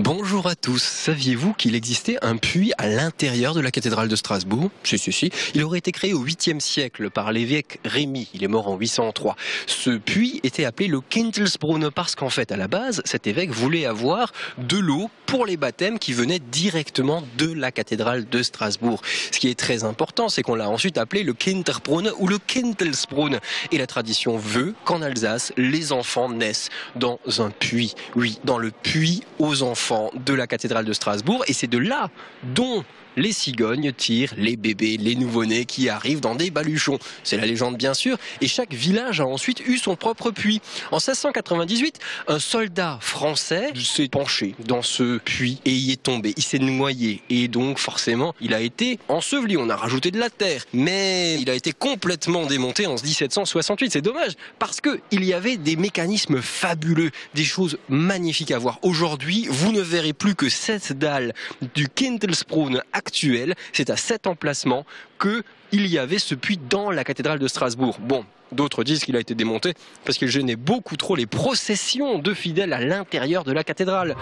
Bonjour à tous. Saviez-vous qu'il existait un puits à l'intérieur de la cathédrale de Strasbourg? Si. Il aurait été créé au 8e siècle par l'évêque Rémi. Il est mort en 803. Ce puits était appelé le Kindlesbrunn parce qu'en fait, à la base, cet évêque voulait avoir de l'eau pour les baptêmes qui venaient directement de la cathédrale de Strasbourg. Ce qui est très important, c'est qu'on l'a ensuite appelé le Kinderbrunn ou le Kindlesbrunn. Et la tradition veut qu'en Alsace, les enfants naissent dans un puits. Oui, dans le puits aux enfants de la cathédrale de Strasbourg, et c'est de là dont les cigognes tirent les bébés, les nouveau-nés qui arrivent dans des baluchons. C'est la légende bien sûr, et chaque village a ensuite eu son propre puits. En 1698, un soldat français s'est penché dans ce puits et y est tombé. Il s'est noyé et donc forcément il a été enseveli. On a rajouté de la terre, mais il a été complètement démonté en 1768. C'est dommage parce que il y avait des mécanismes fabuleux, des choses magnifiques à voir. Aujourd'hui, vous ne verrez plus que cette dalle du Kindlesbrunn actuel. C'est à cet emplacement qu'il y avait ce puits dans la cathédrale de Strasbourg. Bon, d'autres disent qu'il a été démonté parce qu'il gênait beaucoup trop les processions de fidèles à l'intérieur de la cathédrale.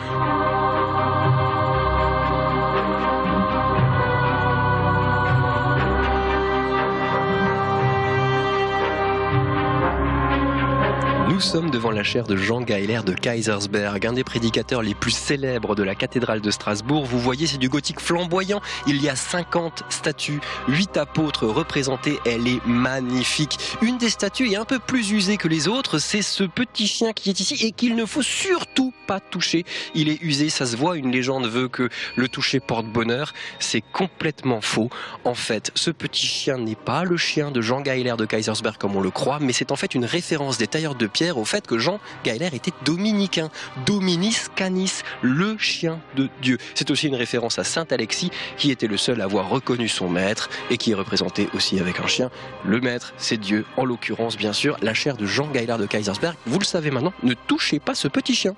Nous sommes devant la chaire de Jean Geiler de Kaysersberg, un des prédicateurs les plus célèbres de la cathédrale de Strasbourg. Vous voyez, c'est du gothique flamboyant. Il y a 50 statues, 8 apôtres représentés. Elle est magnifique. Une des statues est un peu plus usée que les autres. C'est ce petit chien qui est ici et qu'il ne faut surtout pas toucher. Il est usé, ça se voit. Une légende veut que le toucher porte bonheur. C'est complètement faux. En fait, ce petit chien n'est pas le chien de Jean Geiler de Kaysersberg comme on le croit, mais c'est en fait une référence des tailleurs de pierre au fait que Jean Geiler était dominicain, Dominis Canis, le chien de Dieu. C'est aussi une référence à Saint Alexis qui était le seul à avoir reconnu son maître et qui est représenté aussi avec un chien. Le maître, c'est Dieu, en l'occurrence bien sûr la chaire de Jean Geiler de Kaysersberg. Vous le savez maintenant, ne touchez pas ce petit chien.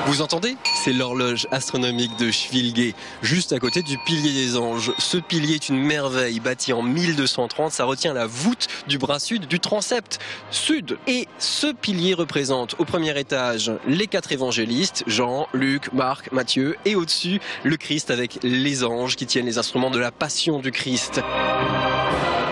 Vous entendez? C'est l'horloge astronomique de Schwilgé, juste à côté du pilier des anges. Ce pilier est une merveille, bâti en 1230. Ça retient la voûte du bras sud du transept sud. Et ce pilier représente au premier étage les 4 évangélistes, Jean, Luc, Marc, Matthieu, et au-dessus le Christ avec les anges qui tiennent les instruments de la passion du Christ.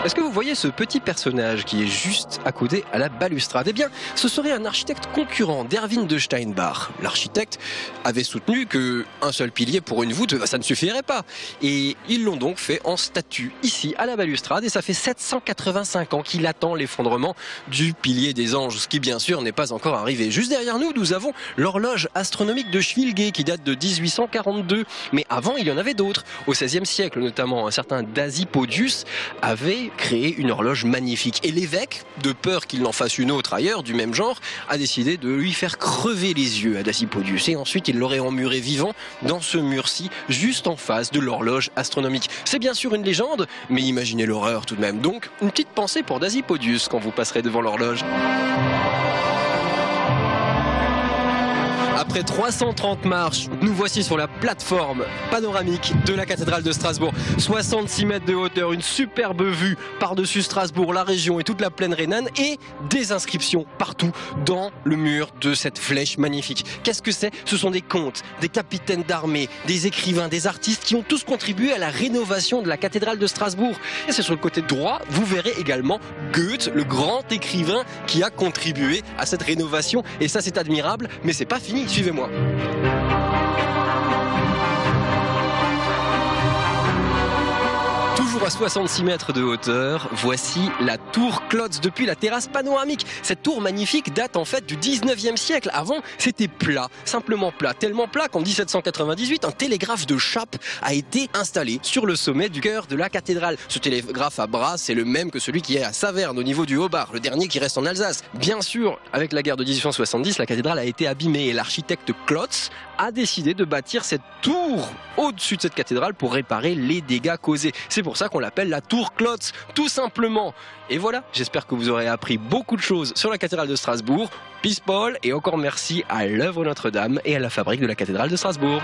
Est-ce que vous voyez ce petit personnage qui est juste à côté à la balustrade? Eh bien, ce serait un architecte concurrent d'Erwin de Steinbach. L'architecte avait soutenu qu'un seul pilier pour une voûte, ça ne suffirait pas. Et ils l'ont donc fait en statue, ici, à la balustrade, et ça fait 785 ans qu'il attend l'effondrement du pilier des anges, ce qui bien sûr n'est pas encore arrivé. Juste derrière nous, nous avons l'horloge astronomique de Schwilgé qui date de 1842. Mais avant, il y en avait d'autres. Au XVIe siècle, notamment, un certain Dasipodius avait créé une horloge magnifique. Et l'évêque, de peur qu'il n'en fasse une autre ailleurs du même genre, a décidé de lui faire crever les yeux à Dasipodius. Et ensuite, il l'aurait emmuré vivant dans ce mur-ci, juste en face de l'horloge astronomique. C'est bien sûr une légende, mais imaginez l'horreur tout de même. Donc, une petite pensée pour Dasipodius quand vous passerez devant l'horloge. Après 330 marches, nous voici sur la plateforme panoramique de la cathédrale de Strasbourg. 66 mètres de hauteur, une superbe vue par-dessus Strasbourg, la région et toute la plaine rhénane, et des inscriptions partout dans le mur de cette flèche magnifique. Qu'est-ce que c'est? Ce sont des comtes, des capitaines d'armée, des écrivains, des artistes qui ont tous contribué à la rénovation de la cathédrale de Strasbourg. Et c'est sur le côté droit, vous verrez également Goethe, le grand écrivain qui a contribué à cette rénovation. Et ça, c'est admirable, mais c'est pas fini. Suivez-moi. Toujours à 66 mètres de hauteur, voici la tour Klotz depuis la terrasse panoramique. Cette tour magnifique date en fait du 19e siècle. Avant, c'était plat, simplement plat. Tellement plat qu'en 1798, un télégraphe de Chappe a été installé sur le sommet du cœur de la cathédrale. Ce télégraphe à bras, c'est le même que celui qui est à Saverne au niveau du Haut-Bar, le dernier qui reste en Alsace. Bien sûr, avec la guerre de 1870, la cathédrale a été abîmée et l'architecte Klotz a décidé de bâtir cette tour au-dessus de cette cathédrale pour réparer les dégâts causés. C'est pour ça qu'on l'appelle la tour Klotz, tout simplement. Et voilà, j'espère que vous aurez appris beaucoup de choses sur la cathédrale de Strasbourg. Peace Paul, et encore merci à l'œuvre Notre-Dame et à la fabrique de la cathédrale de Strasbourg.